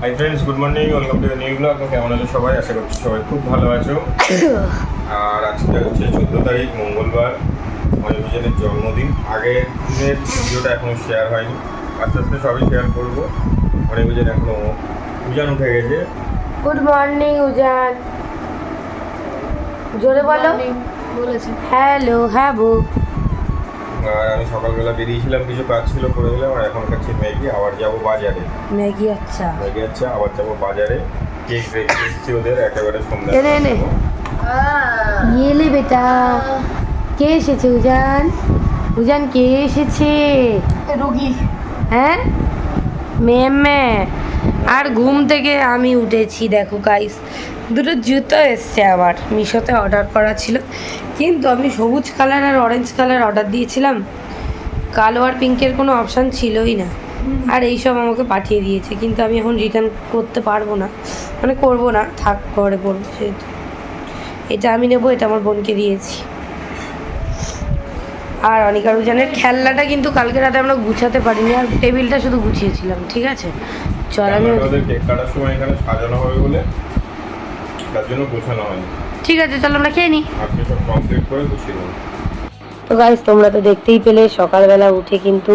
Hi friends, good morning, welcome to the new blog. কেমন আছো সবাই? আশা করছি সবাই খুব ভালো আছো। আর আজকে হচ্ছে 14 তারিখ মঙ্গলবার, অনির্বাণের জন্মদিন। আগের দিনের ভিডিওটা এখনও শেয়ার হয়নি, আস্তে আস্তে সবই শেয়ার করবো। অনির্বাণ এখনও উজান উঠে গেছে। গুড মর্নিং উজান, জোরে বলো। বলেছি হ্যালো, হ্যাঁ বউ। আর আমি সকালবেলা বেরিয়েছিলাম, কিছু কাজ ছিল করে দিলাম। আর এখন খাচ্ছি ম্যাগি, আবার যাবো বাজারে। ম্যাগি? আচ্ছা, ম্যাগি আচ্ছা, আবার যাবো বাজারে। কেক রেখে এসেছি ওদের একেবারে সন্ধ্যা। এনে এনে এলে বেটা। কে এসেছে উজান? উজান কে এসেছে? রুগী। হ্যাঁ, মেয়ে। আর ঘুম থেকে আমি উঠেছি, দেখো গাইস, দুটো জুতো এসছে আবার। মিশোতে অর্ডার করা ছিল, কিন্তু আমি সবুজ কালার আর অরেঞ্জ কালার অর্ডার দিয়েছিলাম, কালো আর পিঙ্কের কোনো অপশান ছিলই না। আর এইসব আমাকে পাঠিয়ে দিয়েছে, কিন্তু আমি এখন রিটার্ন করতে পারবো না, মানে করবো না, থাক ঘরে পড়বো। সেহেতু এটা আমি নেবো, এটা আমার বোনকে দিয়েছি। আর অনিকার উজানের খেলনাটা কিন্তু কালকে রাতে আমরা গুছাতে পারিনি, আর টেবিলটা শুধু গুছিয়েছিলাম। ঠিক আছে, চল আমি ওদের কেক কাটার সময় এখানে সাজানো হবে বলে তার জন্য গোছানো হয়নি। ঠিক আছে, চলো আমরা খেয়ে নিই। আজকে সব কমপ্লিট করে গুছিয়ে নেব। তো গাইস, তোমরা তো দেখতেই পেলে সকালবেলা উঠে কিন্তু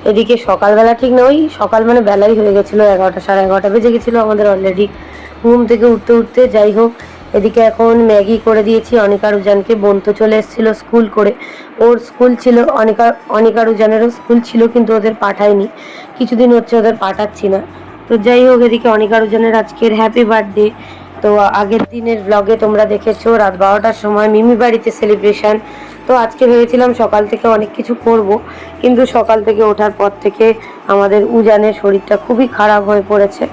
এদিকে সকালবেলা ঠিক না, ওই সকাল মানে বেলাই হয়ে গেছিলো, 11টা সাড়ে 11টা বেজে গেছিলো আমাদের অলরেডি ঘুম থেকে উঠতে উঠতে। যাই হোক, এদিকে এখন ম্যাগি করে দিয়েছি অনিকার উজানকে। বোন তো চলে এসেছিলো স্কুল করে, ওর স্কুল ছিল, অনিকার উজানেরও স্কুল ছিল, কিন্তু ওদের পাঠায়নি, কিছুদিন হচ্ছে ওদের পাঠাচ্ছি না। তো যাই হোক, এদিকে অনিকার উজানের আজকের হ্যাপি বার্থডে। তো আগের দিনের ব্লগে তোমরা দেখেছো রাত 12টার সময় মিমি বাড়িতে সেলিব্রেশন। তো আজকে ভেবেছিলাম সকাল থেকে অনেক কিছু করব, কিন্তু সকাল থেকে ওঠার পর থেকে আমাদের উজানের শরীরটা খুবই খারাপ হয়ে পড়েছে।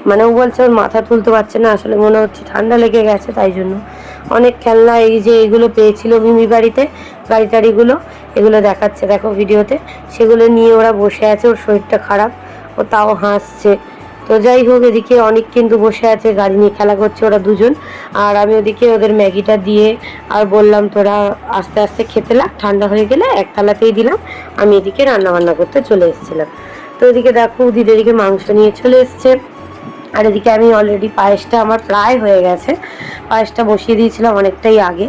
মানে ও বলছে ওর মাথা তুলতে পারছে না, আসলে মনে হচ্ছে ঠান্ডা লেগে গেছে, তাই জন্য। অনেক খেলনা এই যে এইগুলো পেয়েছিল মিমি বাড়িতে, গাড়ি টাড়িগুলো, এগুলো দেখাচ্ছে দেখো ভিডিওতে, সেগুলো নিয়ে ওরা বসে আছে। ওর শরীরটা খারাপ, ও তাও হাসছে। তো যাই হোক, এদিকে অনেক কিন্তু বসে আছে, গাড়ি নিয়ে খেলা করছে ওরা দুজন। আর আমি ওদিকে ওদের ম্যাগিটা দিয়ে আর বললাম তোরা আস্তে আস্তে খেতে লাগ, ঠান্ডা হয়ে গেলে একতলাতেই দিলাম। আমি এদিকে রান্না বান্না করতে চলে এসেছিলাম। তো এদিকে দেখো দিদি এদিকে মাংস নিয়ে চলে এসছে। আর এদিকে আমি অলরেডি পায়েসটা আমার প্রায় হয়ে গেছে, পায়েসটা বসিয়ে দিয়েছিলাম অনেকটাই আগে।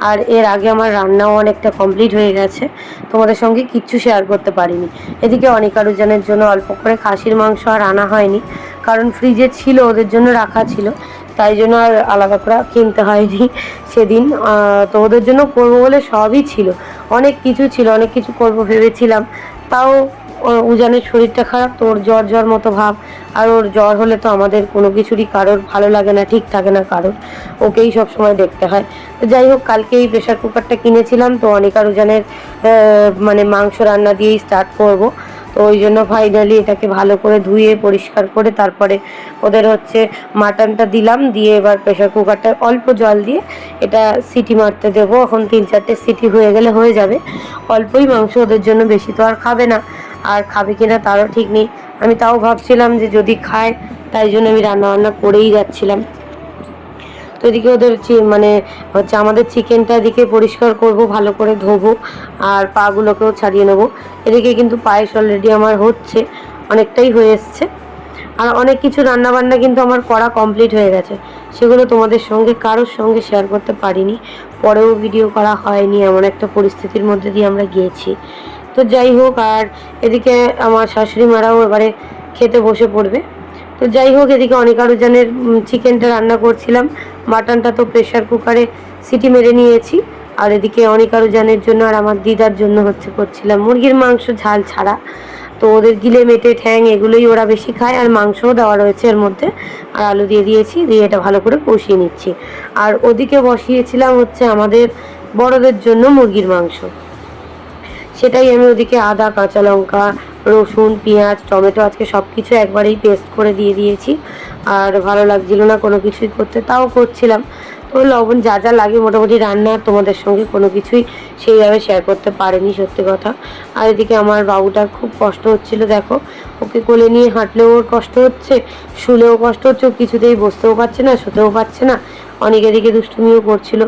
আর এর আগে আমার রান্নাও অনেকটা কমপ্লিট হয়ে গেছে, তোমাদের সঙ্গে কিচ্ছু শেয়ার করতে পারিনি। এদিকে অনিকার উজানের জন্য অল্প করে খাসির মাংস আর আনা হয়নি, কারণ ফ্রিজে ছিল, ওদের জন্য রাখা ছিল, তাই জন্য আর আলাদা করে কিনতে হয়নি সেদিন। তো ওদের জন্য করবো বলে সবই ছিল, অনেক কিছু ছিল, অনেক কিছু করবো ভেবেছিলাম। তাও উজানের শরীরটা খারাপ, তো ওর জ্বর জ্বর মতো ভাব। আর ওর জ্বর হলে তো আমাদের কোনো কিছুরই কারোর ভালো লাগে না, ঠিক থাকে না কারোর, ওকেই সবসময় দেখতে হয়। তো যাই হোক, কালকে এই প্রেশার কুকারটা কিনেছিলাম, তো অনিকার উজানের মানে মাংস রান্না দিয়েই স্টার্ট করব। তো ওই জন্য ফাইনালি এটাকে ভালো করে ধুয়ে পরিষ্কার করে তারপরে ওদের হচ্ছে মাটনটা দিলাম, দিয়ে এবার প্রেশার কুকারটা অল্প জল দিয়ে এটা সিটি মারতে দেবো। এখন 3-4টে সিটি হয়ে গেলে হয়ে যাবে। অল্পই মাংস ওদের জন্য, বেশি তো আর খাবে না, আর খাবে কিনা তারও ঠিক নেই। আমি তাও ভাবছিলাম যে যদি খায়, তাই জন্য আমি রান্নাবান্না করেই যাচ্ছিলাম। তো এদিকে ওদের মানে হচ্ছে আমাদের চিকেনটা এদিকে পরিষ্কার করব, ভালো করে ধোবো, আর পাগুলোকেও ছাড়িয়ে নেবো। এদিকে কিন্তু পায়েস অলরেডি আমার হচ্ছে, অনেকটাই হয়ে এসছে। আর অনেক কিছু রান্নাবান্না কিন্তু আমার করা কমপ্লিট হয়ে গেছে, সেগুলো তোমাদের সঙ্গে কারোর সঙ্গে শেয়ার করতে পারিনি, পরেও ভিডিও করা হয়নি, এমন একটা পরিস্থিতির মধ্যে দিয়ে আমরা গিয়েছি। তো যাই হোক, আর এদিকে আমার শাশুড়ি মারাও এবারে খেতে বসে পড়বে। তো যাই হোক, এদিকে অনিকার উজানের চিকেনটা রান্না করছিলাম, মাটনটা তো প্রেশার কুকারে সিটি মেরে নিয়েছি। আর এদিকে অনিকার উজানের জন্য আর আমার দিদার জন্য হচ্ছে করছিলাম মুরগির মাংস ঝাল ছাড়া। তো ওদের গিলে মেটে ঠ্যাং এগুলোই ওরা বেশি খায়, আর মাংসও দেওয়া রয়েছে এর মধ্যে, আর আলু দিয়ে দিয়েছি, দিয়ে এটা ভালো করে কষিয়ে নিচ্ছি। আর ওদিকে বসিয়েছিলাম হচ্ছে আমাদের বড়দের জন্য মুরগির মাংস, সেটাই আমি ওদিকে আদা, কাঁচা লঙ্কা, রসুন, পেঁয়াজ, টমেটো আজকে সব কিছু একবারেই পেস্ট করে দিয়ে দিয়েছি। আর ভালো লাগছিল না কোনো কিছুই করতে, তাও করছিলাম। তো লবণ যা যা লাগে মোটামুটি রান্না তোমাদের সঙ্গে কোনো কিছুই সেইভাবে শেয়ার করতে পারিনি, সত্যি কথা। আর এদিকে আমার বাবুটার খুব কষ্ট হচ্ছিল, দেখো ওকে কোলে নিয়ে হাঁটলেও ওর কষ্ট হচ্ছে, শুলেও কষ্ট হচ্ছে, ও কিছুতেই বসতেও পারছে না, শুতেও পারছে না, অনেক এদিকে দুষ্টুমিও করছিল।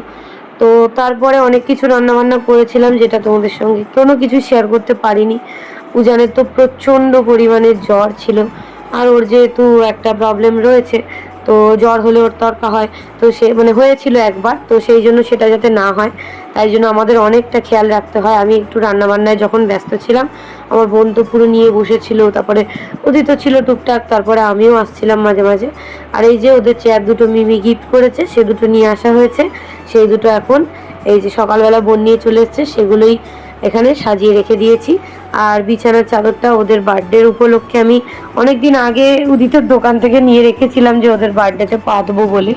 তো তারপরে অনেক কিছু রান্নাবান্না করেছিলাম, যেটা তোমাদের সঙ্গে কোনো কিছু শেয়ার করতে পারিনি। উজানের তো প্রচণ্ড পরিমাণে জ্বর ছিল, আর ওর যেহেতু একটা প্রবলেম রয়েছে, তো জ্বর হলে ওর তরকা হয়, তো সে মানে হয়েছিল একবার, তো সেই জন্য সেটা যাতে না হয় তাই জন্য আমাদের অনেকটা খেয়াল রাখতে হয়। আমি একটু রান্নাবান্নায় যখন ব্যস্ত ছিলাম, আমার বোন তো পুরো নিয়ে বসেছিল, তারপরে উদিত ছিল টুকটাক, তারপরে আমিও আসছিলাম মাঝে মাঝে। আর এই যে ওদের চেয়ার দুটো মিমি গিফট করেছে, সে দুটো নিয়ে আসা হয়েছে, সেই দুটো এখন এই যে সকালবেলা বোন নিয়ে চলে এসছে, সেগুলোই এখানে সাজিয়ে রেখে দিয়েছি। আর বিছানার চাদরটা ওদের বার্থডের উপলক্ষে আমি অনেক দিন আগে উদিতের দোকান থেকে নিয়ে রেখেছিলাম, যে ওদের বার্থডেতে পাতবো বলে।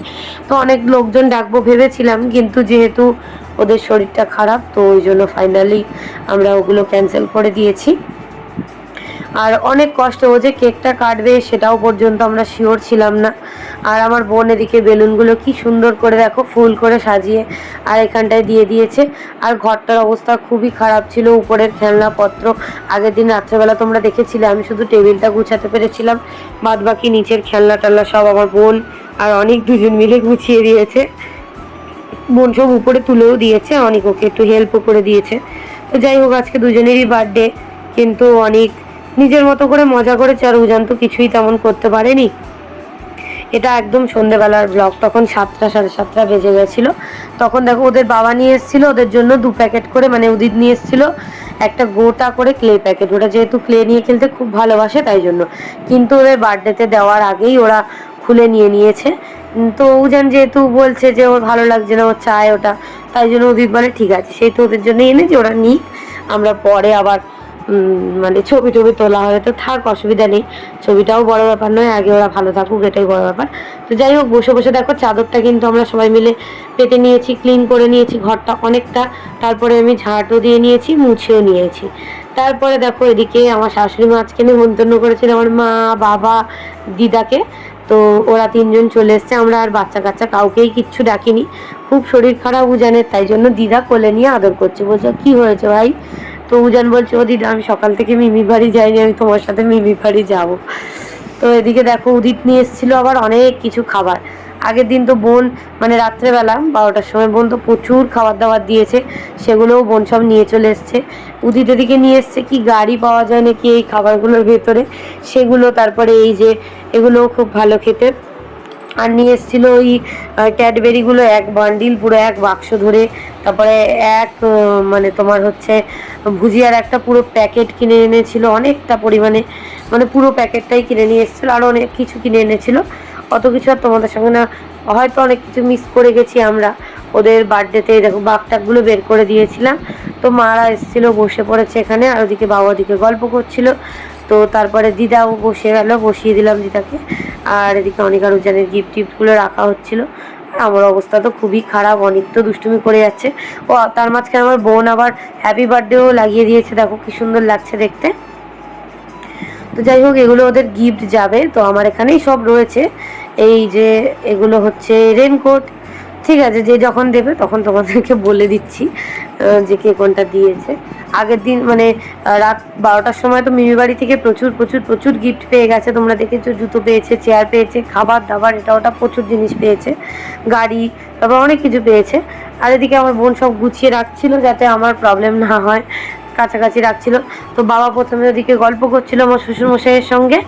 তো অনেক লোকজন ডাকবো ভেবেছিলাম, কিন্তু যেহেতু ওদের শরীরটা খারাপ, তো ওই জন্য ফাইনালি আমরা ওগুলো ক্যান্সেল করে দিয়েছি। আর অনেক কষ্ট, ও যে কেকটা কাটবে সেটাও পর্যন্ত আমরা শিওর ছিলাম না। আর আমার বোন এদিকে বেলুনগুলো কি সুন্দর করে দেখো ফুল করে সাজিয়ে আর এখানটায় দিয়ে দিয়েছে। আর ঘরটার অবস্থা খুবই খারাপ ছিল, উপরের খেলনাপত্র আগের দিন রাত্রেবেলা তোমরা দেখেছিলে, আমি শুধু টেবিলটা গুছাতে পেরেছিলাম, বাদ বাকি নিচের খেলনা টেলনা সব আমার বোন আর অনেক দুজন মিলে গুছিয়ে দিয়েছে। বোন সব উপরে তুলেও দিয়েছে, অনেক ওকে একটু হেল্পও করে দিয়েছে। তো যাই হোক, আজকে দুজনেরই বার্থডে, কিন্তু অনেক নিজের মতো করে মজা করেছে, আর উজান তো কিছুই তেমন করতে পারেনি। এটা একদম সন্ধ্যেবেলার ব্লগ, তখন 7টা 7:30 বেজে গেছিলো। তখন দেখো ওদের বাবা নিয়ে এসেছিলো ওদের জন্য 2 প্যাকেট করে, মানে উদিত নিয়ে এসেছিলো একটা গোটা করে ক্লে প্যাকেট, ওরা যেহেতু ক্লে নিয়ে খেলতে খুব ভালোবাসে তাই জন্য। কিন্তু ওদের বার্থডেতে দেওয়ার আগেই ওরা খুলে নিয়ে নিয়েছে। তো উজান যেহেতু বলছে যে ওর ভালো লাগছে না, ও চায় ওটা, তাই জন্য উদিত বলে ঠিক আছে, সেই তো ওদের জন্য এনেছি, ওরা নিক, আমরা পরে আবার মানে ছবি টবি তোলা হয় তো থাক, অসুবিধা নেই, ছবিটাও বড় ব্যাপার নয়, আগে ওরা ভালো থাকুক এটাই বড় ব্যাপার। তো যাই হোক, বসে বসে দেখো চাদরটা কিন্তু আমরা সবাই মিলে পেতে নিয়েছি, ক্লিন করে নিয়েছি ঘরটা অনেকটা, তারপরে আমি ঝাঁটও দিয়ে নিয়েছি, মুছেও নিয়েছি। তারপরে দেখো এদিকে আমার শাশুড়ি মা আজকে নিমন্ত্রণ করেছিল আমার মা, বাবা, দিদাকে, তো ওরা 3জন চলে এসছে, আমরা আর বাচ্চা কাচ্চা কাউকেই কিচ্ছু ডাকিনি। খুব শরীর খারাপ উজানের, তাই জন্য দিদা কোলে নিয়ে আদর করছে, বলছে কি হয়েছে ভাই? তো উজান বলছে ও দিদা আমি সকাল থেকে মিমি বাড়ি যাইনি, আমি তোমার সাথে মিমি বাড়ি যাব। তো এদিকে দেখো উদিত নিয়ে এসেছিলো আবার অনেক কিছু খাবার। আগের দিন তো বোন মানে রাত্রেবেলা 12টার সময় বোন তো প্রচুর খাবার দাবার দিয়েছে, সেগুলোও বোন সব নিয়ে চলে এসছে। উদিত এদিকে নিয়ে এসছে কি গাড়ি পাওয়া যায় নাকি এই খাবারগুলোর ভেতরে, সেগুলো, তারপরে এই যে এগুলোও খুব ভালো খেতে। আর নিয়ে এসেছিলো ওই ক্যাডবেরিগুলো 1 বান্ডিল, পুরো 1 বাক্স ধরে, তারপরে মানে তোমার হচ্ছে ভুজিয়ার একটা পুরো প্যাকেট কিনে এনেছিল অনেকটা পরিমাণে, মানে পুরো প্যাকেটটাই কিনে নিয়ে এসেছিলো, আরও অনেক কিছু কিনে এনেছিল। অত কিছু আর তোমাদের সঙ্গে না, হয়তো অনেক কিছু মিস করে গেছি আমরা ওদের বার্থডেতে। দেখো বাগটাগুলো বের করে দিয়েছিলাম। তো মারা এসেছিলো, বসে পড়েছে এখানে, আর ওদিকে বাবা ওদিকে গল্প করছিল। তো তারপরে দিদাও বসে গেল, বসিয়ে দিলাম দিদাকে। আর এদিকে অনেক আর উজানের গিফট টিফটগুলো রাখা হচ্ছিল। আর আমার অবস্থা তো খুবই খারাপ, অনেক তো দুষ্টুমি করে যাচ্ছে। ও তার মাঝখানে আমার বোন আবার হ্যাপি বার্থডেও লাগিয়ে দিয়েছে, দেখো কি সুন্দর লাগছে দেখতে। তো যাই হোক, এগুলো ওদের গিফট যাবে, তো আমার এখানেই সব রয়েছে। এই যে এগুলো হচ্ছে রেনকোট, ঠিক আছে, যে যখন দেবে তখন তোমাদেরকে বলে দিচ্ছি যে কে কোনটা দিয়েছে। আগের দিন মানে রাত 12টার সময় তো মিমি বাড়ি থেকে প্রচুর প্রচুর প্রচুর গিফট পেয়ে গেছে, তোমরা দেখেছো, জুতো পেয়েছে, চেয়ার পেয়েছে, খাবার দাবার এটা ওটা প্রচুর জিনিস পেয়েছে, গাড়ি, তারপর অনেক কিছু পেয়েছে। আর এদিকে আমার বোন সব গুছিয়ে রাখছিল যাতে আমার প্রবলেম না হয়, কাছাকাছি রাখছিল। তো বাবা প্রথমে ওদিকে গল্প করছিল আমার শ্বশুরমশাইয়ের সঙ্গে,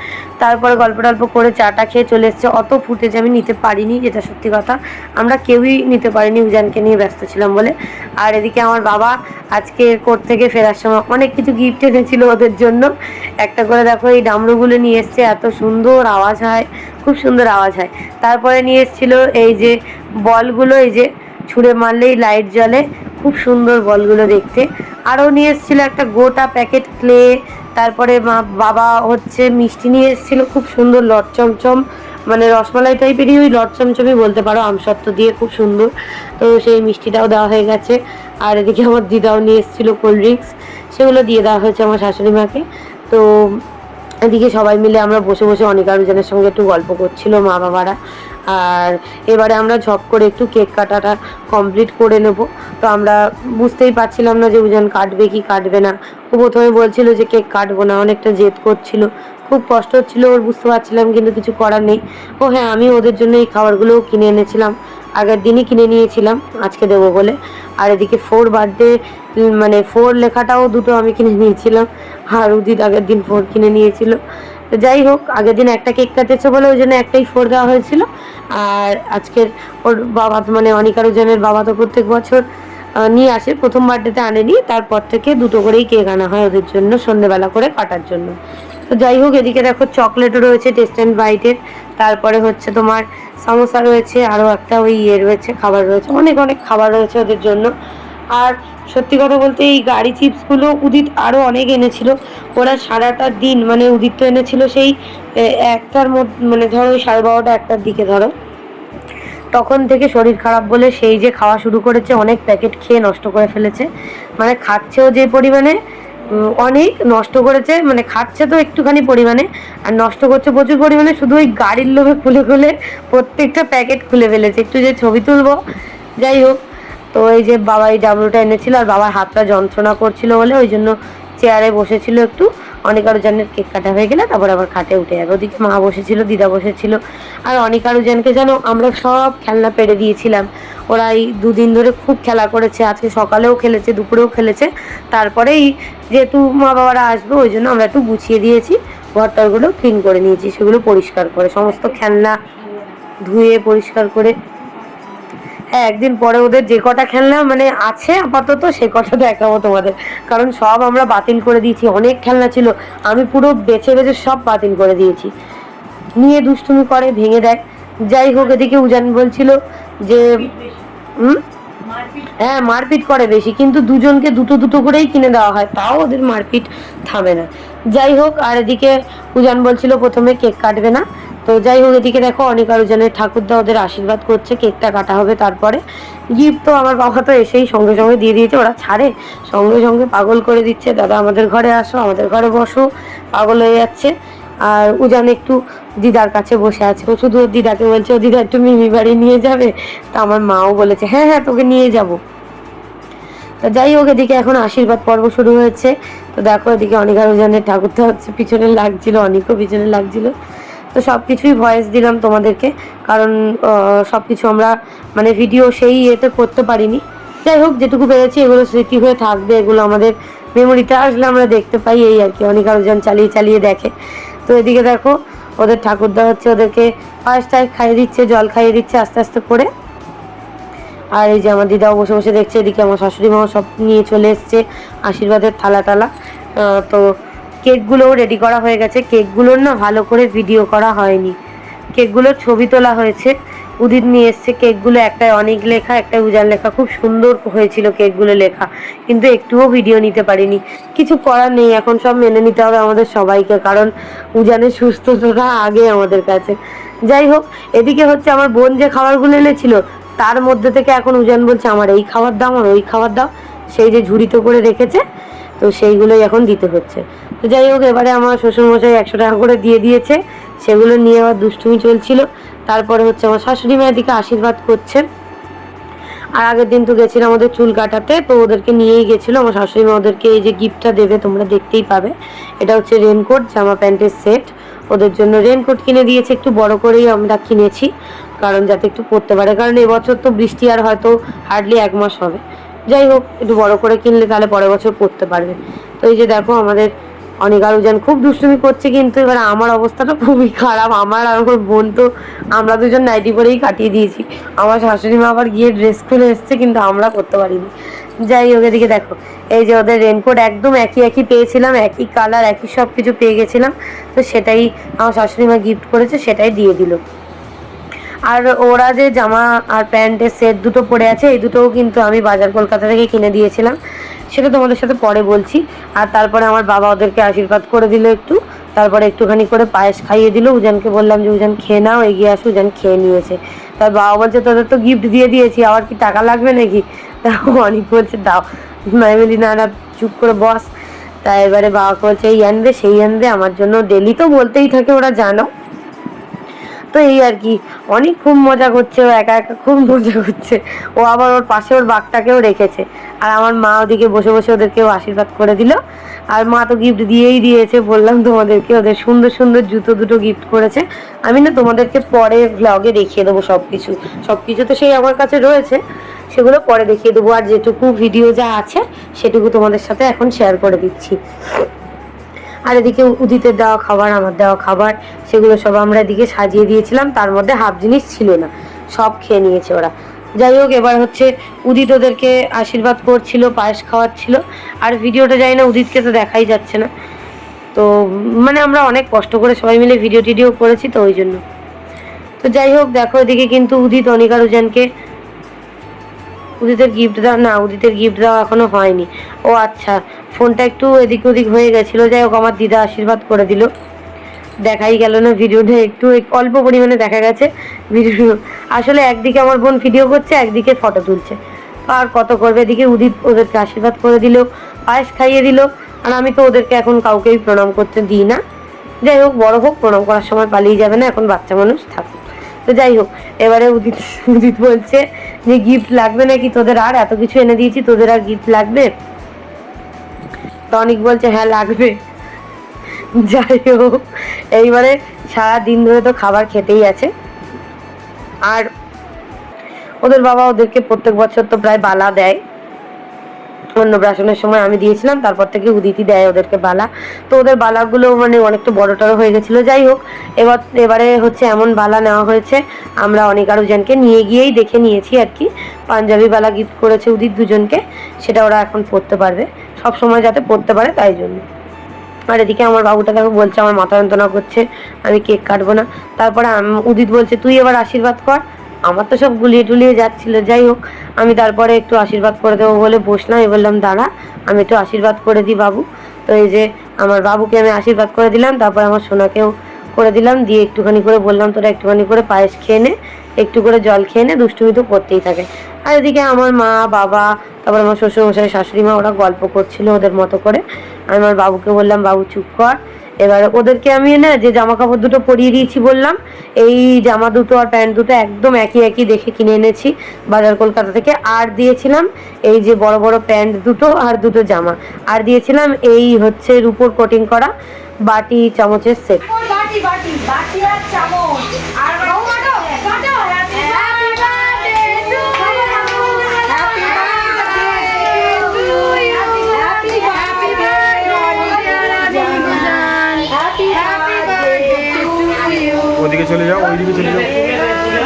তারপরে গল্প টল্প করে চাটা খেয়ে চলে এসছে। অত ফুটেজ আমি নিতে পারিনি, যেটা সত্যি কথা, আমরা কেউই নিতে পারিনি, উজানকে নিয়ে ব্যস্ত ছিলাম বলে। আর এদিকে আমার বাবা আজকে কোর্ট থেকে ফেরার সময় অনেক কিছু গিফট এনেছিল ওদের জন্য। একটা করে দেখো এই ডামরুগুলো নিয়ে এসছে, এত সুন্দর আওয়াজ হয়, খুব সুন্দর আওয়াজ হয়। তারপরে নিয়ে এসেছিল এই যে বলগুলো, এই যে ছুঁড়ে মারলেই লাইট জ্বলে, খুব সুন্দর বলগুলো দেখতে। আরও নিয়ে এসেছিলো একটা গোটা প্যাকেট ক্লে। তারপরে বাবা হচ্ছে মিষ্টি নিয়ে এসেছিলো, খুব সুন্দর লট চমচম, মানে রসমালাই টাইপেরই, ওই লট চমচমই বলতে পারো, আমসত্ত্ব দিয়ে, খুব সুন্দর। তো সেই মিষ্টিটাও দেওয়া হয়ে গেছে। আর এদিকে আমার দিদাও নিয়ে এসেছিলো কোল্ড ড্রিঙ্কস, সেগুলো দিয়ে দেওয়া হয়েছে আমার শাশুড়ি মাকে। তো এদিকে সবাই মিলে আমরা বসে বসে অনেক আরুজনের সঙ্গে একটু গল্প করছিল মা বাবারা। আর এবারে আমরা ঝপ করে একটু কেক কাটাটা কমপ্লিট করে নেব। তো আমরা বুঝতেই পারছিলাম না যে উজান কাটবে কি কাটবে না। ও প্রথমে বলছিল যে কেক কাটবো না, অনেকটা জেদ করছিল, খুব কষ্ট হচ্ছিল ওর, বুঝতে পারছিলাম, কিন্তু কিছু করার নেই। ও হ্যাঁ, আমি ওদের জন্য এই খাবারগুলোও কিনে এনেছিলাম, আগের দিনই কিনে নিয়েছিলাম আজকে দেবো বলে। আর এদিকে 4 বার্থডে, মানে 4 লেখাটাও দুটো আমি কিনে নিয়েছিলাম, আর উদিত আগের দিন 4 কিনে নিয়েছিল। তো যাই হোক, আগের দিন একটা কেক কাটেছে বলে ওই জন্য একটাই ফোর দেওয়া হয়েছিল। আর আজকের ওর বাবা মানে অনিকারুজনের বাবা তো প্রত্যেক বছর নিয়ে আসে, প্রথম বার্থডেতে আনেনি, তারপর থেকে দুটো করেই কেক আনা হয় ওদের জন্য সন্ধ্যেবেলা করে কাটার জন্য। তো যাই হোক, এদিকে দেখো চকলেটও রয়েছে টেস্ট অ্যান্ড বাইটের, তারপরে হচ্ছে তোমার সমোসা রয়েছে, আরও একটা ওই রয়েছে খাবার রয়েছে, অনেক অনেক খাবার রয়েছে ওদের জন্য। আর সত্যি কথা বলতে এই গাড়ি চিপসগুলো উদিত আরও অনেক এনেছিল। ওরা সারাটা দিন মানে উদিত তো এনেছিল সেই একটার মধ্যে, মানে ধরো ওই 12:30 একটার দিকে ধরো, তখন থেকে শরীর খারাপ বলে সেই যে খাওয়া শুরু করেছে, অনেক প্যাকেট খেয়ে নষ্ট করে ফেলেছে। মানে খাচ্ছেও যে পরিমাণে, অনেক নষ্ট করেছে, মানে খাচ্ছে তো একটুখানি পরিমাণে আর নষ্ট করছে প্রচুর পরিমাণে, শুধু ওই গাড়ির লোভে খুলে খুলে প্রত্যেকটা প্যাকেট খুলে ফেলেছে। একটু যে ছবি তুলবো, যাই হোক। তো এই যে বাবা এই ডাবলুটা এনেছিল, আর বাবার হাতটা যন্ত্রণা করছিল বলে ওই জন্য চেয়ারে বসেছিল একটু। অনিকারুজানের কেক কাটা হয়ে গেলে তারপর আবার খাটে উঠে যাবে। ওদিকে মা বসেছিল, দিদা বসেছিল। আর অনিকারুজানকে জানো আমরা সব খেলনা পেড়ে দিয়েছিলাম। ওরা এই দুদিন ধরে খুব খেলা করেছে, আজকে সকালেও খেলেছে, দুপুরেও খেলেছে। তারপরেই যেহেতু মা বাবারা আসবে ওই জন্য আমরা একটু গুছিয়ে দিয়েছি, ঘরটারগুলো ক্লিন করে নিয়েছি, সেগুলো পরিষ্কার করে সমস্ত খেলনা ধুয়ে পরিষ্কার করে। হ্যাঁ, একদিন পরে ওদের যে কটা খেলনা মানে আছে আপাতত সে কটা দেখাবো তোমাদের, কারণ সব আমরা বাতিল করে দিয়েছি। অনেক খেলনা ছিল, আমি পুরো বেছে বেছে সব বাতিল করে দিয়েছি। নিয়ে দুষ্টুমি করে, ভেঙে দেয়। যাই হোক, এদিকে উজান বলছিল যে হ্যাঁ মারপিট করে বেশি, কিন্তু দুজনকে দুটো দুটো করেই কিনে দেওয়া হয়, তাও ওদের মারপিট থামে না। যাই হোক, আর এদিকে উজান বলছিল প্রথমে কেক কাটবে না। তো যাই হোক, এদিকে দেখো অনিকারুজনের ঠাকুরদা ওদের আশীর্বাদ করছে, কেকটা কাটা হবে তারপরে। গিফট তো আমার বাবা তো এসেই সঙ্গে সঙ্গে দিয়ে দিয়েছে, ওরা ছাড়ে সঙ্গে সঙ্গে পাগল করে দিচ্ছে, দাদা আমাদের ঘরে আসো, আমাদের ঘরে বসো, পাগল হয়ে যাচ্ছে। আর উজান একটু দিদার কাছে বসে আছে, ও শুধু ওর দিদাকে বলছে ও দিদা একটু মিমি বাড়ি নিয়ে যাবে। তা আমার মাও বলেছে হ্যাঁ হ্যাঁ তোকে নিয়ে যাব। তো যাই হোক, এদিকে এখন আশীর্বাদ পর্ব শুরু হয়েছে। তো দেখো এদিকে অনিকারুজনের ঠাকুরটা হচ্ছে পিছনে লাগছিল, অনেকও পিছনে লাগছিল। তো সব কিছুই ভয়েস দিলাম তোমাদেরকে, কারণ সব কিছু আমরা মানে ভিডিও সেই ইয়েতে করতে পারিনি। যাই হোক, যেটুকু পেরেছি এগুলো স্মৃতি হয়ে থাকবে, এগুলো আমাদের মেমোরিতে আসলে আমরা দেখতে পাই, এই আর কি। অনিকারুজন চালিয়ে চালিয়ে দেখে। তো এদিকে দেখো ওদের ঠাকুরদা হচ্ছে ওদেরকে পায়েস টায়েস খাইয়ে দিচ্ছে, জল খাইয়ে দিচ্ছে আস্তে আস্তে করে। আর এই যে আমার দিদাও বসে বসে দেখছে, এদিকে আমার শাশুড়ি মাও সব নিয়ে চলে এসছে আশীর্বাদের থালা টালা। তো কেকগুলোও রেডি করা হয়ে গেছে। কেকগুলোর না ভালো করে ভিডিও করা হয়নি, কেকগুলোর ছবি তোলা হয়েছে। উদিত নিয়ে এসছে কেকগুলো, একটাই অনেক লেখা, একটাই উজান লেখা, খুব সুন্দর হয়েছিল কেকগুলো লেখা, কিন্তু একটুও ভিডিও নিতে পারিনি। কিছু করার নেই, এখন সব মেনে নিতে হবে আমাদের সবাইকে, কারণ উজানের সুস্থতাটা আগে আমাদের কাছে। যাই হোক, এদিকে হচ্ছে আমার বোন যে খাবারগুলো এনেছিল তার মধ্যে থেকে এখন উজান বলছে আমার এই খাবার দাও, আমার ওই খাবার দাও, সেই যে ঝুড়িতে করে রেখেছে, তো সেইগুলোই এখন দিতে হচ্ছে। তো যাই হোক, এবারে আমার শ্বশুরমশাই 100 টাকা করে দিয়ে দিয়েছে, সেগুলো নিয়ে আবার দুষ্টুমি চলছিল। তারপরে হচ্ছে আমার শাশুড়ি মায়ের দিকে আশীর্বাদ করছেন। আর আগের দিন তো গেছিলাম ওদের চুল কাটাতে, তো ওদেরকে নিয়েই গেছিলো আমার শাশুড়ি মা। ওদেরকে এই যে গিফটটা দেবে তোমরা দেখতেই পাবে, এটা হচ্ছে রেনকোট, জামা প্যান্টের সেট। ওদের জন্য রেনকোট কিনে দিয়েছে, একটু বড় করেই আমরা কিনেছি, কারণ যাতে একটু পরতে পারে, কারণ এবছর তো বৃষ্টি আর হয়তো হার্ডলি 1 মাস হবে। যাই হোক, একটু বড় করে কিনলে তাহলে পরের বছর পরতে পারবে। তো এই যে দেখো আমাদের অনিকারুজন খুব দুষ্টুমি করছে, কিন্তু এবার আমার অবস্থাটা খুবই খারাপ। আমার আর আমার বোন তো আমরা দুজন নাইটি পরেই কাটিয়ে দিয়েছি। আমার শাশুড়ি মা আবার গিয়ে ড্রেস খুলে এসছে, কিন্তু আমরা করতে পারিনি। যাই হোক, এদিকে দেখো এই যে ওদের রেনকোট একদম একই একই পেয়েছিলাম, একই কালার, একই সব কিছু পেয়ে গেছিলাম। তো সেটাই আমার শাশুড়ি মা গিফট করেছে, সেটাই দিয়ে দিল। আর ওরা যে জামা আর প্যান্টের সেট দুটো পরে আছে, এই দুটোও কিন্তু আমি বাজার কলকাতা থেকে কিনে দিয়েছিলাম, সেটা তোমাদের সাথে পরে বলছি। আর তারপরে আমার বাবা ওদেরকে আশীর্বাদ করে দিল একটু, তারপরে একটুখানি করে পায়েস খাইয়ে দিল। উজানকে বললাম যে উজান খেয়ে নাও, এগিয়ে আসো। উজান খেয়ে নিয়েছে। তার বাবা বলছে তোদের তো গিফট দিয়ে দিয়েছি, আবার কি টাকা লাগবে নাকি? তা অনেক বলছে দাও। আমি বলি না না চুপ করে বস। তাই এবারে বাবাকে বলছে এই আনবে সেই আনবে, আমার জন্য ডেলি তো বলতেই থাকে, ওরা জানো। তো এই আর কি, অনেক খুব মজা করছে, ও একা একা খুব মজা করছে। ও আবার ওর পাশে ওর বাঘটাকেও রেখেছে। আর আমার মা ওদিকে বসে বসে ওদেরকেও আশীর্বাদ করে দিল। আর মা তো গিফট দিয়েই দিয়েছে, বললাম তোমাদেরকে, ওদের সুন্দর সুন্দর জুতো দুটো গিফট করেছে। আমি না তোমাদেরকে পরে ভ্লগে দেখিয়ে দেবো সব কিছু, সব কিছু তো সেই আমার কাছে রয়েছে, সেগুলো পরে দেখিয়ে দেবো। আর যেটুকু ভিডিও যা আছে সেটুকু তোমাদের সাথে এখন শেয়ার করে দিচ্ছি। আর এদিকে উদিতের দেওয়া খাবার, আমার দেওয়া খাবার, সেগুলো সব আমরা এদিকে সাজিয়ে দিয়েছিলাম। তার মধ্যে হাফ জিনিস ছিল না, সব খেয়ে নিয়েছে ওরা। যাই হোক, এবার হচ্ছে উদিত ওদেরকে আশীর্বাদ করছিল, পায়েস খাওয়াচ্ছিল। আর ভিডিওটা যাই না, উদিতকে তো দেখাই যাচ্ছে না। তো মানে আমরা অনেক কষ্ট করে সবাই মিলে ভিডিও টিডিও করেছি, তো ওই জন্য। তো যাই হোক, দেখো এদিকে কিন্তু উদিত অনিকা রুজানকে উদিতের গিফট দেওয়া, না উদিতের গিফট দেওয়া এখনো হয়নি। ও আচ্ছা, ফোনটা একটু এদিক ওদিক হয়ে গেছিলো। যাই হোক, আমার দিদা আশীর্বাদ করে দিল, দেখাই গেল না ভিডিওটা, একটু অল্প পরিমাণে দেখা গেছে ভিডিও। আসলে একদিকে আমার বোন ভিডিও করছে, একদিকে ফটো তুলছে, আর কত করবে। এদিকে উদিত ওদেরকে আশীর্বাদ করে দিল, পায়েস খাইয়ে দিল। আর আমি তো ওদেরকে এখন কাউকেই প্রণাম করতে দিই না। যাই হোক, বড় হোক, প্রণাম করার সময় পালিয়ে যাবে না, এখন বাচ্চা মানুষ থাকুক। তো যাই হোক, এবারে উদিত বলছে যে গিফট লাগবে নাকি তোদের, আর এত কিছু এনে দিয়েছি, তোদের আর গিফট লাগবে? তো অনেক বলছে হ্যাঁ লাগবে। যাই হোক, এইবারে সারা দিন ধরে তো খাবার খেতেই আছে। আর ওদের বাবা ওদেরকে প্রত্যেক বছর তো প্রায় বালা দেয়, অন্নপ্রাশনের সময় আমি দিয়েছিলাম, তারপর থেকে উদিতই দেয় ওদেরকে বালা। তো ওদের বালাগুলো মানে অনেকটা বড় টড়ো হয়ে গেছিলো। যাই হোক, এবারে হচ্ছে এমন বালা নেওয়া হয়েছে, আমরা অনেক আরোজনকে নিয়ে গিয়েই দেখে নিয়েছি আর কি। পাঞ্জাবি বালা গিফট করেছে উদিত দুজনকে, সেটা ওরা এখন পরতে পারবে, সব সময় যাতে পরতে পারে তাই জন্য। আর এদিকে আমার বাবুটা দেখো বলছে আমার মাথা যন্ত্রণা করছে, আমি কেক কাটবো না। তারপরে উদিত বলছে তুই এবার আশীর্বাদ কর। আমার তো সব গুলিয়ে টুলিয়ে যাচ্ছিল। যাই হোক, আমি তারপরে একটু আশীর্বাদ করে দেবো বলে বসলাম। বললাম দাঁড়া, আমি একটু আশীর্বাদ করে দিই বাবু। তো এই যে আমার বাবুকে আমি আশীর্বাদ করে দিলাম, তারপর আমার সোনাকেও করে দিলাম, দিয়ে একটুখানি করে বললাম তোরা একটুখানি করে পায়েস খেয়ে নে, একটু করে জল খেয়ে নে, দুষ্টুমি তো করতেই থাকে। আর এদিকে আমার মা বাবা, তারপর আমার শ্বশুরমশাই শাশুড়ি মা, ওরা গল্প করছিল ওদের মতো করে। আমি আমার বাবুকে বললাম বাবু চুপ কর। এবার ওদেরকে আমি না যে জামা কাপড় দুটো পরিয়ে দিয়েছি বললাম, এই জামা দুটো আর প্যান্ট দুটো একদম একই একই দেখে কিনে এনেছি বাজার কলকাতা থেকে। আর দিয়েছিলাম এই যে বড় বড় প্যান্ট দুটো আর দুটো জামা, আর দিয়েছিলাম এই হচ্ছে রুপোর কোটিং করা বাটি চামচের সেট। বাটি বাটি বাটি আর চামচ আর বাটো বাটো happy birthday to you happy birthday to you happy birthday happy birthday to you. ওদিকে চলে যাও, ওইদিকে চলে যাও।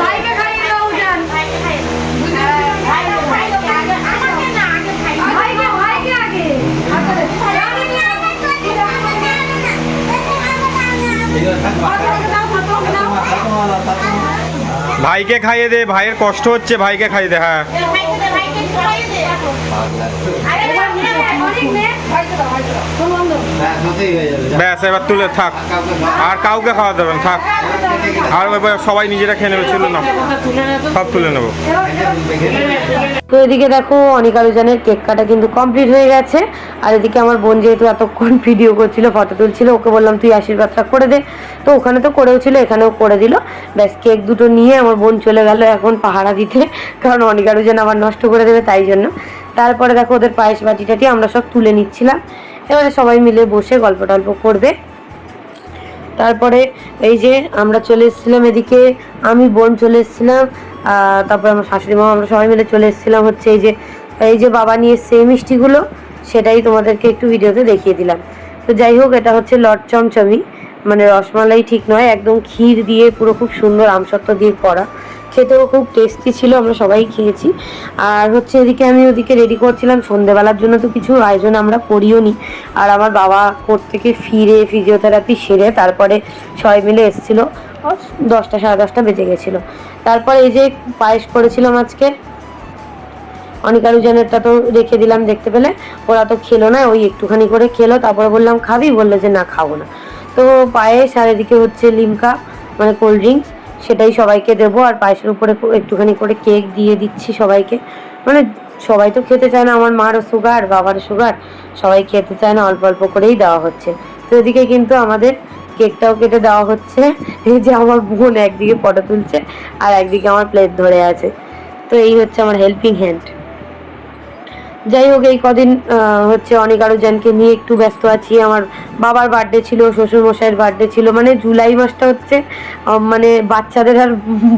ভাইকে খাইয়ে দাও জান, ভাইকে খাইয়ে আমাকে না, আগে ভাইকে ভাইকে আগে ভাইকে খাইয়ে দে, ভাইয়ের কষ্ট হচ্ছে, ভাইকে খাইয়ে দে। হ্যাঁ, ব্যাস এবার তুলে থাক, আর কাউকে খাওয়া দেবেন থাক। আর এবার সবাই নিজেরা খেয়ে নেবে, ছিল না সব তুলে নেবো। তো এদিকে দেখো অনিকা রুজানের কেক কাটা কিন্তু কমপ্লিট হয়ে গেছে। আর এদিকে আমার বোন যেহেতু এতক্ষণ ভিডিও করছিল, ফটো তুলছিল, ওকে বললাম তুই আশীর্বাদটা করে দে। তো ওখানে তো করেও ছিল, এখানেও করে দিল। ব্যাস কেক দুটো নিয়ে আমার বোন চলে গেল এখন পাহারা দিতে, কারণ অনিকা রুজান আবার নষ্ট করে দেবে তাই জন্য। তারপরে দেখো ওদের পায়েস বাটি টাটি আমরা সব তুলে নিচ্ছিলাম। এবারে সবাই মিলে বসে গল্প টল্প করবে। তারপরে এই যে আমরা চলে এসেছিলাম এদিকে, আমি বোন চলে এসেছিলাম, তারপরে আমার শাশুড়ি মা, আমরা সবাই মিলে চলে এসেছিলাম হচ্ছে এই যে বাবা নিয়ে এসছে এই মিষ্টিগুলো, সেটাই তোমাদেরকে একটু ভিডিওতে দেখিয়ে দিলাম। তো যাই হোক, এটা হচ্ছে লট চমচমি, মানে রসমালাই ঠিক নয়, একদম ক্ষীর দিয়ে পুরো খুব সুন্দর আমসত্ব দিয়ে করা, খেতেও খুব টেস্টি ছিল, আমরা সবাই খেয়েছি। আর হচ্ছে এদিকে আমি ওদিকে রেডি করছিলাম সন্ধেবেলার জন্য, তো কিছু আয়োজন আমরা করিও নি। আর আমার বাবা কোর্ট থেকে ফিরে ফিজিওথেরাপি সেরে তারপরে সবাই মিলে এসেছিলো, 10টা সাড়ে 10টা বেজে গেছিলো। তারপরে এই যে পায়েস করেছিলাম আজকে, অনিকা রুজানেরটা তো রেখে দিলাম, দেখতে পেলে ওরা তো খেলো না, ওই একটুখানি করে খেলো। তারপরে বললাম খাবি, বললো যে না খাবো না। তো পায়েস আর এদিকে হচ্ছে লিমকা মানে কোল্ড ড্রিঙ্কস, সেটাই সবাইকে দেবো। আর পায়েসের উপরে একটুখানি করে কেক দিয়ে দিচ্ছি সবাইকে, মানে সবাই তো খেতে চায় না, আমার মারও সুগার, বাবারও সুগার, সবাই খেতে চায় না, অল্প অল্প করেই দেওয়া হচ্ছে। তো এদিকে কিন্তু আমাদের কেকটাও কেটে দেওয়া হচ্ছে। এই যে আমার বোন একদিকে ফটো তুলছে আর একদিকে আমার প্লেট ধরে আছে। তো এই হচ্ছে আমার হেল্পিং হ্যান্ড। যাই হোক, এই কদিন হচ্ছে অনিকা রুজানকে নিয়ে একটু ব্যস্ত আছি। আমার বাবার বার্থডে ছিল, শ্বশুরমশাইয়ের বার্থডে ছিল, মানে জুলাই মাসটা হচ্ছে মানে বাচ্চাদের আর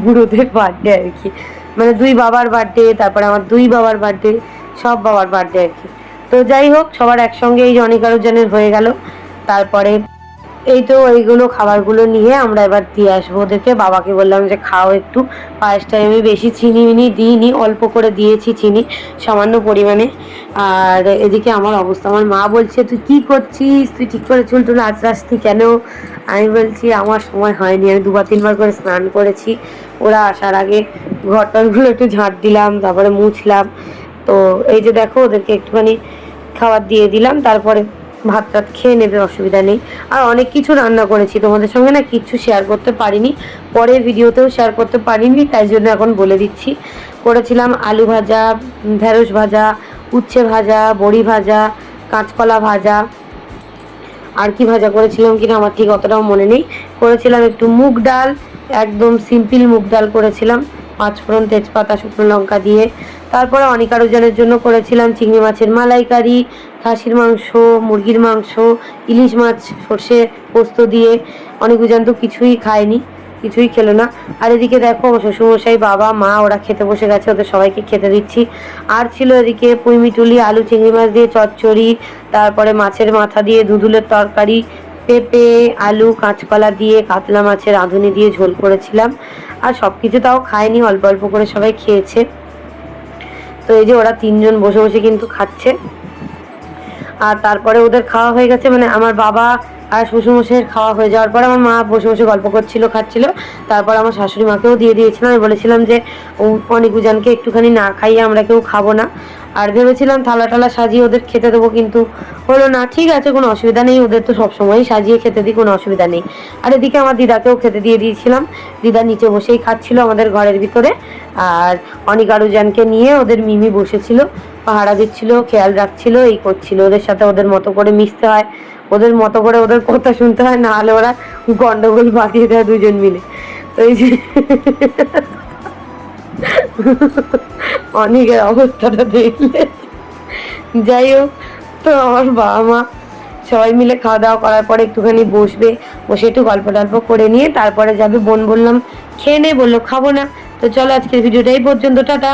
বুড়োদের বার্থডে আর কি, মানে দুই বাবার বার্থডে, তারপরে আমার দুই বাবার বার্থডে, সব বাবার বার্থডে আর কি। তো যাই হোক, সবার একসঙ্গে এই যে অনিকা রুজানের হয়ে গেল। তারপরে এই তো এইগুলো খাবারগুলো নিয়ে আমরা এবার দিয়ে আসবো ওদেরকে। বাবাকে বললাম যে খাও একটু। পায়েসটায় আমি বেশি চিনি মিনি দিইনি, অল্প করে দিয়েছি চিনি সামান্য পরিমাণে। আর এদিকে আমার অবস্থা, আমার মা বলছে তুই কি করছিস, তুই ঠিক করে চুল টুল আঁচড়াসনি কেন? আমি বলছি আমার সময় হয়নি, আমি 2-3 বার করে স্নান করেছি। ওরা আসার আগে ঘরটারগুলো একটু ঝাঁট দিলাম, তারপরে মুছলাম। তো এই যে দেখো ওদেরকে একটুখানি খাবার দিয়ে দিলাম, তারপরে ভাত টাত খেয়ে নেবে, অসুবিধা নেই। আর অনেক কিছু রান্না করেছি, তোমাদের সঙ্গে না কিচ্ছু শেয়ার করতে পারিনি, পরের ভিডিওতেও শেয়ার করতে পারিনি, তাই জন্য এখন বলে দিচ্ছি। করেছিলাম আলু ভাজা, ঢেঁড়স ভাজা, উচ্ছে ভাজা, বড়ি ভাজা, কাঁচকলা ভাজা, আর কি ভাজা করেছিলাম কিনা আমার ঠিক অতটাও মনে নেই। করেছিলাম একটু মুগ ডাল, একদম সিম্পল মুগ ডাল করেছিলাম, 5 ফোড়ন, তেজপাতা, শুকনো লঙ্কা দিয়ে। তারপরে অনেক আরোজনের জন্য করেছিলাম চিংড়ি মাছের মালাইকারি, খাসির মাংস, মুরগির মাংস, ইলিশ মাছ সর্ষে পোস্ত দিয়ে। অনেক উজান তো কিছুই খায়নি, কিছুই খেলো না। আর এদিকে দেখো আমার শ্বশুরমশাই, বাবা, মা ওরা খেতে বসে গেছে, ওদের সবাইকে খেতে দিচ্ছি। আর ছিল এদিকে পুঁইমিটুলি, আলু চিংড়ি মাছ দিয়ে চচ্চড়ি, তারপরে মাছের মাথা দিয়ে দুধুলের তরকারি, পেঁপে, আলু, কাঁচকলা দিয়ে কাতলা মাছের রাঁধুনি দিয়ে ঝোল করেছিলাম। আর সব কিছু তাও খায়নি, অল্প অল্প করে সবাই খেয়েছে। তো এই যে ওরা 3জন বসে বসে কিন্তু খাচ্ছে। আর তারপরে ওদের খাওয়া হয়ে গেছে, মানে আমার বাবা আর শ্বশুরমশাইয়ের খাওয়া হয়ে যাওয়ার পরে আমার মা বসে বসে গল্প করছিল, খাচ্ছিল। তারপর আমার শাশুড়ি মাকেও দিয়ে দিয়েছিলাম। আমি বলেছিলাম যে অনেক উজানকে একটুখানি না খাইয়ে আমরা কেউ খাবো না। আর ভেবেছিলাম থালা টালা সাজিয়ে ওদের খেতে দেবো, কিন্তু হলো না। ঠিক আছে, কোনো অসুবিধা নেই, ওদের তো সবসময়ই সাজিয়ে খেতে দিই, কোনো অসুবিধা নেই। আর এদিকে আমার দিদাকেও খেতে দিয়ে দিয়েছিলাম, দিদা নিচে বসেই খাচ্ছিল আমাদের ঘরের ভিতরে। আর অনেক আরুজানকে নিয়ে ওদের মিমি বসেছিল, পাহারা দিচ্ছিল, খেয়াল রাখছিল, এই করছিল। ওদের সাথে ওদের মতো করে মিশতে হয়, ওদের মতো করে ওদের কথা শুনতে হয়, না হলে ওরা গন্ডগোল বাঁধিয়ে দেয় দুজন মিলে। তো এই যে অনেকের অবস্থাটা দেখলে, যাই হোক। তো আমার বাবা মা সবাই মিলে খাওয়া দাওয়া করার পরে একটুখানি বসবে, বসে একটু গল্প টল্প করে নিয়ে তারপরে যাবে। বোন বললাম খেয়ে নে, বললো খাবো না। তো চলো আজকের ভিডিওটা এই পর্যন্ত, টাটা।